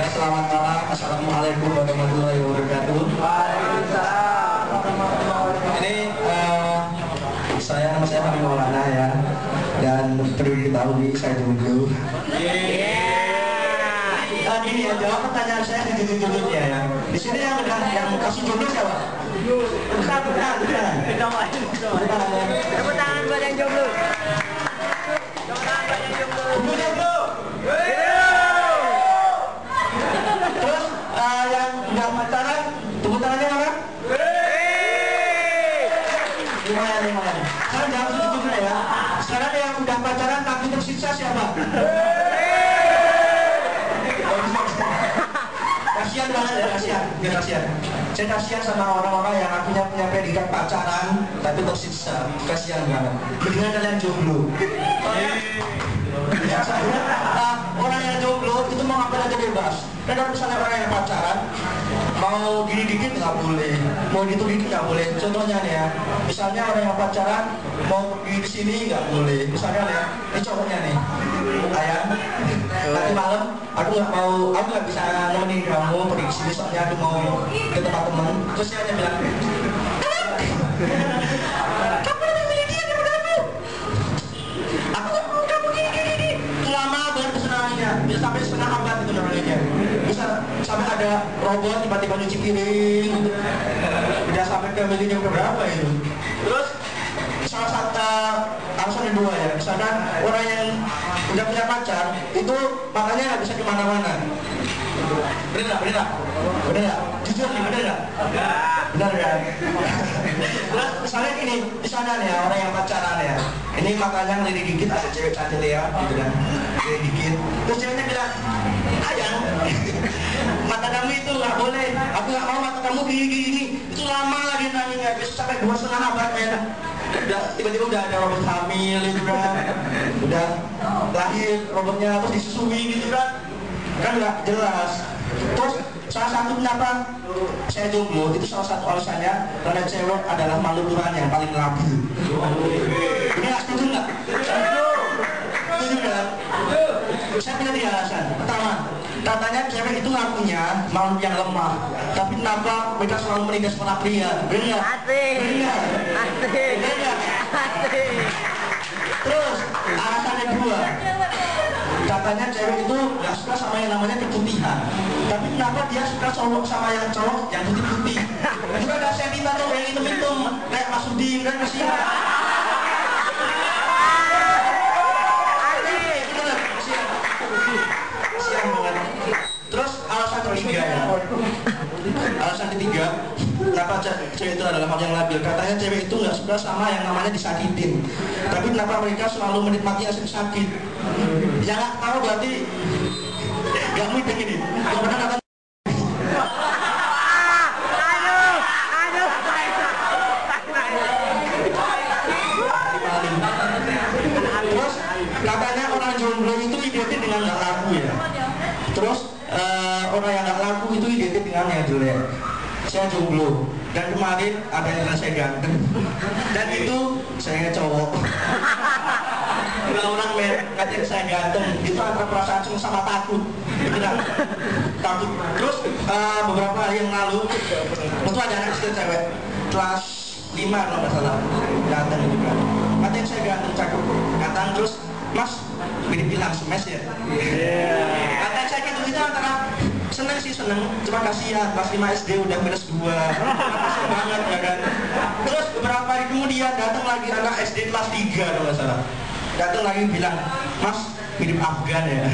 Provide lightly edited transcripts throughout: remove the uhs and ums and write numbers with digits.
Ya, selamat malam. Assalamualaikum warahmatullahi wabarakatuh. Waalaikumsalam. Ini nama saya Fahmi Maulana ya, dan perlu diketahui saya jomblo. Gini ya, jawab pertanyaan saya jujur-jujur ya. Di sini yang kasih jomblo siapa? Bukan. Tepuk tangan buat yang jomblo. Tepuk tangan buat yang jomblo. Jomblo. Terus yang nggak pacaran, tepuk tangannya mana? Lumayan. Sekarang jawab jujur ya. Sekarang yang udah pacaran tapi tersiksa siapa? Kasihan banget ya, kasihan. Saya kasihan sama orang-orang yang akhirnya punya predikat pacaran tapi tersiksa. Kasihan banget. Mendingan kalian jomblo. Ya, orang yang jomblo itu mau ngapain aja bebas. Dan kalau misalnya orang yang pacaran mau gini dikit nggak boleh, mau gitu dikit nggak boleh. Contohnya nih ya, misalnya orang yang pacaran mau pergi di sini nggak boleh. Misalnya nih, ini cowoknya nih, ayam. Nanti malam aku nggak bisa nemenin kamu pergi ke sini soalnya aku mau ke tempat temen. Terus dia hanya bilang, kamu lebih milih dia daripada aku. Aku nggak mau kamu gini. Lama banget kesenangannya, bisa sampai setengah abad itu namanya. Bisa sampai ada robot tiba-tiba nyuci piring, udah sampai ke milinya berapa itu. Terus salah satu alasan yang kedua ya, misalkan orang yang udah punya pacar itu makanya nggak bisa kemana-mana. Bener nggak? Jujur nih, bener nggak? Bener kan? Terus misalnya gini, misalnya nih ya, orang yang pacaran ya, ini makanya ngelirik dikit ada cewek cantik ya, gitu kan, ngelirik dikit. Terus ceweknya bilang, ayang, mata kamu itu nggak boleh, aku nggak mau mata kamu gini. Itu lama lagi nanya, besok sampai 2,5 abad ya. Tiba-tiba udah ada robot hamil gitu kan, udah lahir robotnya terus disusui gitu kan nggak jelas. Terus salah satu kenapa saya jomblo itu salah satu alasannya karena cewek adalah makhluk Tuhan yang paling labil. Ini nggak setuju nggak? Setuju kan? Saya punya 3 alasan. Pertama, katanya cewek itu ngakunya makhluk yang lemah, tapi kenapa mereka selalu menindas para pria? Benar? Benar. Terus alasan yang kedua, katanya cewek itu nggak suka sama yang namanya keputihan, tapi kenapa dia suka sama yang cowok yang putih-putih? Juga ada sentimen tuh yang hitam-hitam kayak Mas Udin kan masih. Siang banget. Terus alasan ketiga, kenapa cewek itu adalah hal yang labil? Katanya cewek itu nggak suka sama yang namanya disakitin, tapi kenapa mereka selalu menikmati hasil sakit? Yang nggak tahu berarti nggak mungkin ini. Yang pernah nonton. Terus katanya orang jomblo itu identik dengan nggak laku ya. Terus orang yang nggak laku itu identik dengan yang jelek. Saya jomblo dan kemarin ada yang saya ganteng dan itu saya cowok. Kalau orang ngatain saya ganteng itu antara perasaan senang sama takut. Beneran takut. Terus beberapa hari yang lalu itu ada anak kecil cewek kelas 5 kalau nggak salah ganteng gitu kan. Ngatain saya ganteng cakep ganteng terus mas mirip bilang semes ya. Ngatain saya gitu antara seneng, cuma kasihan pas 5 SD udah -2. Kasihan banget ya kan. Terus beberapa hari kemudian datang lagi anak SD kelas 3 kalau nggak salah. Datang lagi bilang, mas mirip Afgan ya.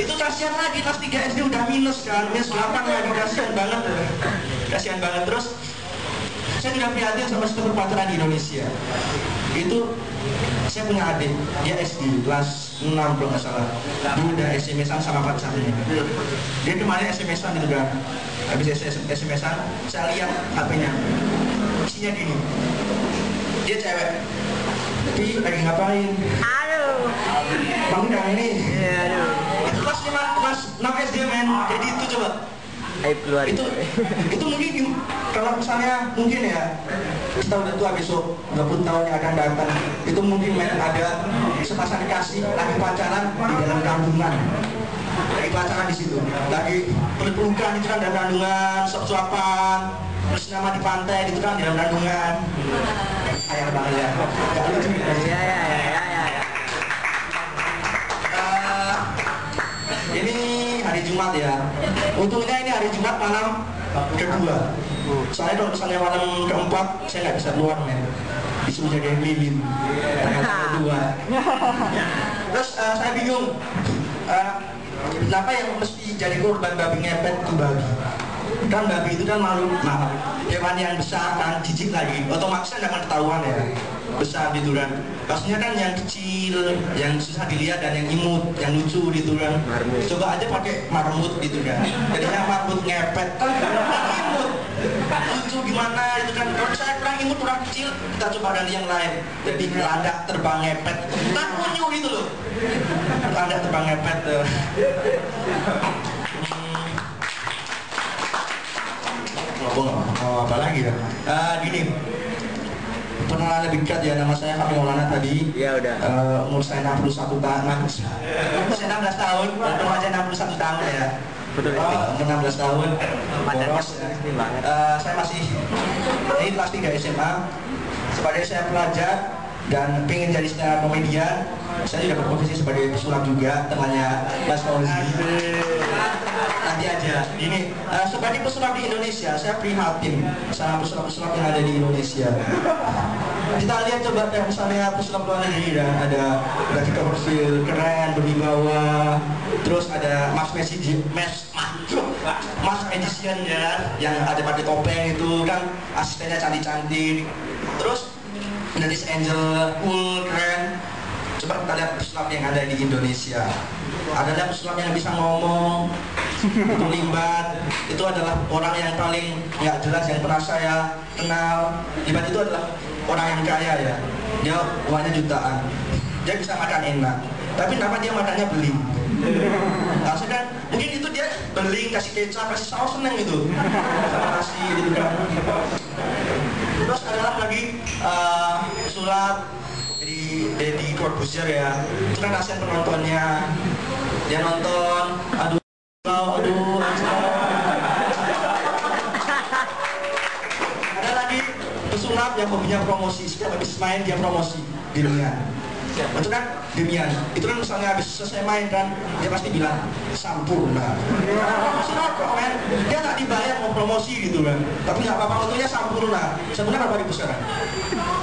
Itu kasihan lagi kelas 3 SD udah minus kan, -8 lagi, kasihan banget. Terus saya tidak prihatin sama sistem perpacaran di Indonesia. Itu saya punya adik, dia SD kelas 6 kalau nggak salah. Dia udah SMS-an sama pacarnya. Dia kemarin SMS-an gitu kan. Habis SMS-an, saya lihat HP-nya. Isinya gini. Dia cewek. Tapi lagi ngapain? Bang udah ini. Itu kelas 6 SD men. Jadi itu coba. Aib keluar. Itu mungkin kalau misalnya mungkin ya kita udah tua besok 20 tahun yang akan datang, itu mungkin ada sepasang kasih lagi pacaran di dalam kandungan, lagi pacaran di situ, lagi peluk-pelukan itu kan dalam kandungan, suap-suapan, terus nama di pantai itu kan di dalam kandungan. Sayang banget ya, nggak lucu. Ya. Ini hari Jumat ya. Untungnya ini hari Jumat malam kedua. Soalnya kalau misalnya malam keempat saya nggak bisa keluar men. Disuruh jagain lilin. Tanggal kedua. Terus saya bingung. Kenapa yang mesti jadi korban babi ngepet itu babi? Kan babi itu kan makhluk hewan yang besar kan, jijik lagi. Otomatis kan akan ketahuan ya. Besar gitu kan. Maksudnya kan yang kecil, yang susah dilihat dan yang imut, yang lucu gitu kan. Coba aja pakai marmut gitu kan. Jadinya marmut ngepet. Imut. Lucu gimana itu kan. Kalau saya kurang imut, kurang kecil, kita coba ganti yang lain. Jadi landak terbang ngepet. Tak unyu gitu loh. Landak terbang ngepet. Apa lagi ya? Gini. Pernah lebih dekat ya, nama saya Fahmi Maulana tadi. Iya udah. Umur saya 61 tahun. Saya 16 tahun, remaja 61 tahun ya. Betul. Umur 16 tahun. Boros. Saya masih ini kelas 3 SMA. Sebagai saya pelajar dan pengen jadi stand up komedian, saya juga berprofesi sebagai pesulap juga, temannya Mas Fauzi. Nanti aja. Ini sebagai pesulap di Indonesia, saya prihatin sama pesulap-pesulap yang ada di Indonesia. Kita lihat coba misalnya pesulap luar negeri dan ada David Copperfield keren, berwibawa. Terus ada Mas Magician ya, yang ada pakai topeng itu kan, asistennya cantik-cantik. Terus Dennis Angel, cool, keren. Coba kita lihat pesulap yang ada di Indonesia. Ada pesulap yang bisa ngomong, itu Limbat. Itu adalah orang yang paling nggak jelas yang pernah saya kenal. Limbat itu adalah orang yang kaya ya. Dia uangnya jutaan. Dia bisa makan enak. Tapi kenapa dia makannya beling? Harusnya kan mungkin itu dia beling, kasih kecap, kasih saus, seneng gitu. Kasih gitu kan. Terus adalah lagi pesulap di Corbusier ya. Itu kan kasihan penontonnya. Dia nonton, aduh. Ada lagi pesulap yang hobinya promosi. Setiap habis main dia promosi dirinya. Itu kan demian. Itu kan misalnya habis selesai main kan, dia pasti bilang sampurna. Pesulap kok men, dia nggak dibayar mau promosi gitu kan. Tapi nggak apa-apa, untungnya sampurna. Sebenarnya berapa ribu sekarang?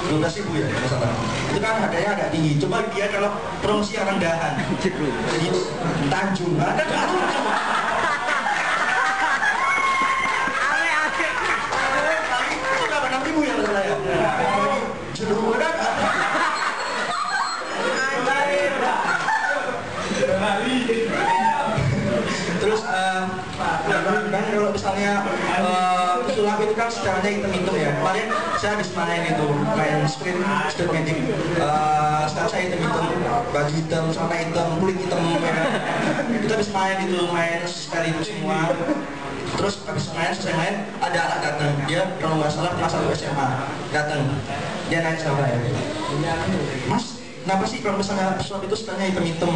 12.000 ya, masalah. Itu kan harganya agak tinggi. Coba dia kalau promosi yang rendahan, jadi Tanjung, ada nggak lucu? Itu berapa 6.000 ya masalah ya? Jeruk ada nggak? Terus kan kalau misalnya pesulap itu kan secaranya hitam-hitam ya. Kemarin saya habis main itu, main street magic. Sekarang saya hitam-hitam, baju hitam, celana hitam, kulit hitam ya. Kita habis main itu, main sekali itu semua. Terus habis main, selesai main, ada anak datang. Dia kalau nggak salah kelas 1 SMA datang. Dia nanya sama saya, Mas, kenapa sih kalau misalnya pesulap itu sebenarnya hitam-hitam?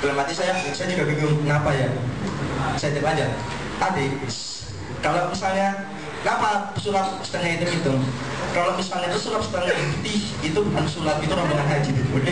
Dalam hati saya juga bingung kenapa ya. Saya jawab aja, adik, kalau misalnya kenapa pesulap setengah hitam-hitam? Kalau misalnya pesulap setengah putih, itu bukan pesulap, itu rombongan haji. Udah.